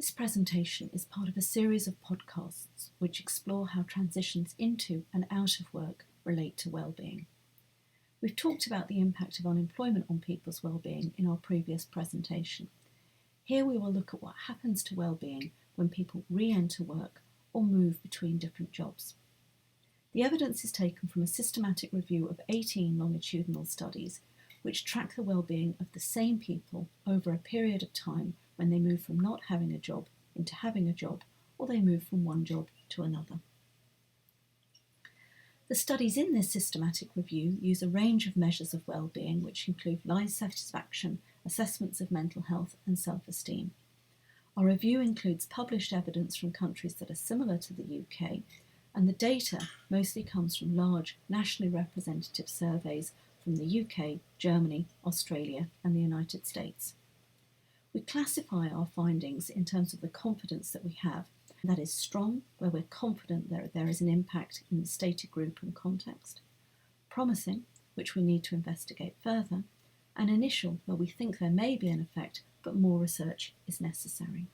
This presentation is part of a series of podcasts which explore how transitions into and out of work relate to well-being. We've talked about the impact of unemployment on people's well-being in our previous presentation. Here we will look at what happens to well-being when people re-enter work or move between different jobs. The evidence is taken from a systematic review of 18 longitudinal studies which track the well-being of the same people over a period of time when they move from not having a job into having a job, or they move from one job to another. The studies in this systematic review use a range of measures of well-being which include life satisfaction, assessments of mental health and self-esteem. Our review includes published evidence from countries that are similar to the UK, and the data mostly comes from large nationally representative surveys from the UK, Germany, Australia and the United States. We classify our findings in terms of the confidence that we have. That is strong, where we're confident there is an impact in the stated group and context. Promising, which we need to investigate further. And initial, where we think there may be an effect, but more research is necessary.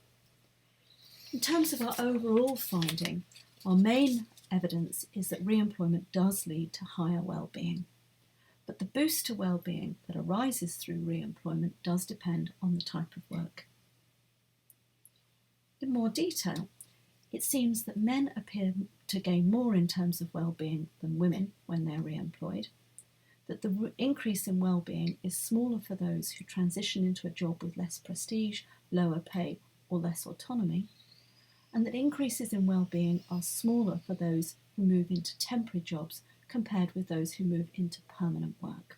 In terms of our overall finding, our main evidence is that re-employment does lead to higher well-being. But the boost to well-being that arises through re-employment does depend on the type of work. In more detail, it seems that men appear to gain more in terms of well-being than women when they're re-employed, that the increase in well-being is smaller for those who transition into a job with less prestige, lower pay or less autonomy, and that increases in well-being are smaller for those who move into temporary jobs compared with those who move into permanent work.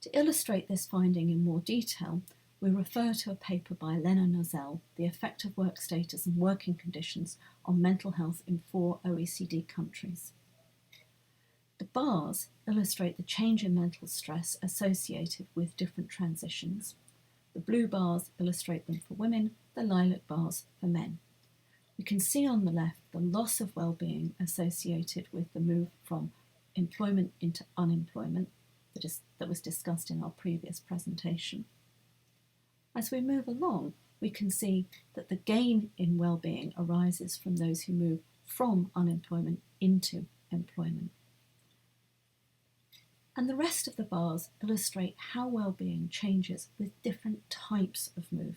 To illustrate this finding in more detail, we refer to a paper by Lena Nozel, The Effect of Work Status and Working Conditions on Mental Health in 4 OECD countries. The bars illustrate the change in mental stress associated with different transitions. The blue bars illustrate them for women, the lilac bars for men. We can see on the left the loss of well-being associated with the move from employment into unemployment that was discussed in our previous presentation. As we move along, we can see that the gain in well-being arises from those who move from unemployment into employment. And the rest of the bars illustrate how well-being changes with different types of move.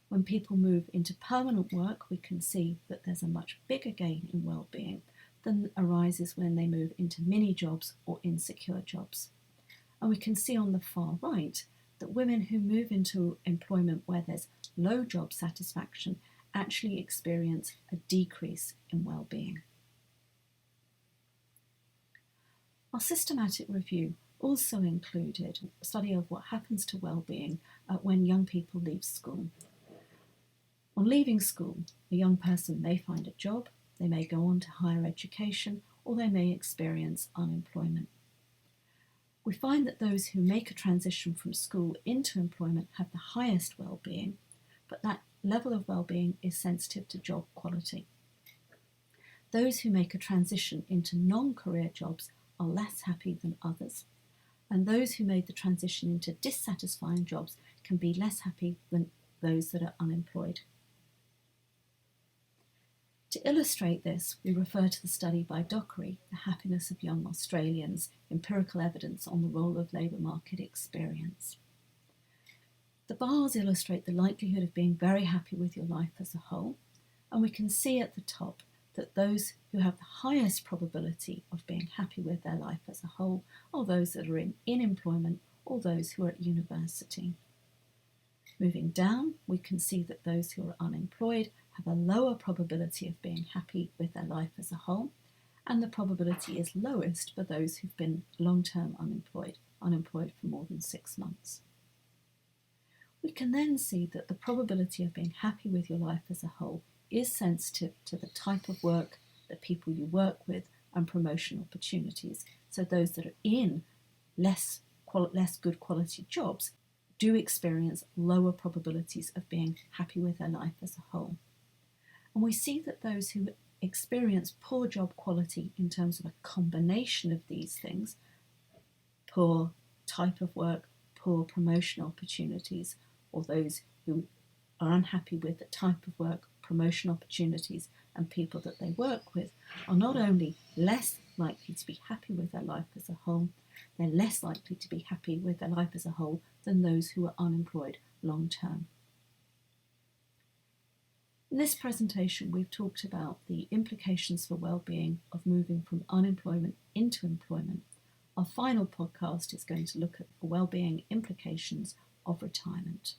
When people move into permanent work, we can see that there's a much bigger gain in well-being than arises when they move into mini-jobs or insecure jobs. And we can see on the far right that women who move into employment where there's low job satisfaction actually experience a decrease in well-being. Our systematic review also included a study of what happens to well-being when young people leave school. On leaving school, a young person may find a job, they may go on to higher education, or they may experience unemployment. We find that those who make a transition from school into employment have the highest well-being, but that level of well-being is sensitive to job quality. Those who make a transition into non-career jobs are less happy than others, and those who made the transition into dissatisfying jobs can be less happy than those that are unemployed. To illustrate this, we refer to the study by Dockery, The Happiness of Young Australians, Empirical Evidence on the Role of Labour Market Experience. The bars illustrate the likelihood of being very happy with your life as a whole, and we can see at the top that those who have the highest probability of being happy with their life as a whole are those that are in employment or those who are at university. Moving down, we can see that those who are unemployed have a lower probability of being happy with their life as a whole, and the probability is lowest for those who've been long-term unemployed for more than 6 months. We can then see that the probability of being happy with your life as a whole is sensitive to the type of work, the people you work with, and promotion opportunities. So those that are in less good quality jobs do experience lower probabilities of being happy with their life as a whole. And we see that those who experience poor job quality in terms of a combination of these things, poor type of work, poor promotion opportunities, or those who are unhappy with the type of work, promotion opportunities, and people that they work with are not only less likely to be happy with their life as a whole, they're less likely to be happy with their life as a whole than those who are unemployed long term. In this presentation, we've talked about the implications for well-being of moving from unemployment into employment. Our final podcast is going to look at the well-being implications of retirement.